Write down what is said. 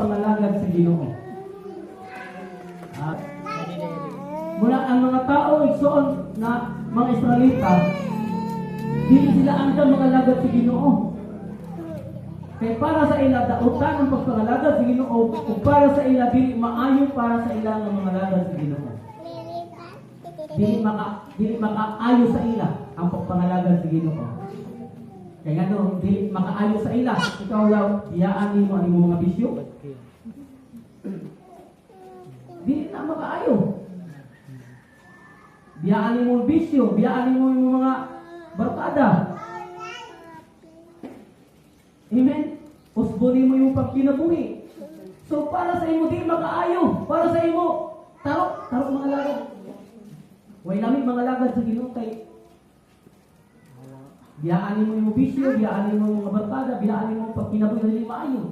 pagpangalagad sa Ginoo. Mula ang mga tao igsoon na mga Israelita, dili sila andam mangalagad sa Ginoo. Kaya para sa ila dautan ang pagpangalagad sa Ginoo, ug para sa ila dili maayo para sa ila nga mangalagad sa Ginoo. Dili makaayo sa ila ang pagpangalagad sa Ginoo. Kaya nga no, dili makaayo sa ila. Ikaw daw, iyaan nimo ang imong mga bisyo. Dili na makaayo. Biyaan mo bisyo, biyaan mo yung mga barkada. Amen? Usbuli mo yung pagkinabuhi. So para sa imo di makaayo, para sa imo tarok mga lagad. Way namin mga lagad sa Ginoo kay biyaan mo yung bisyo, biyaan mo yung mga barkada, biyaan mo yung pagkinabuhi na maayo.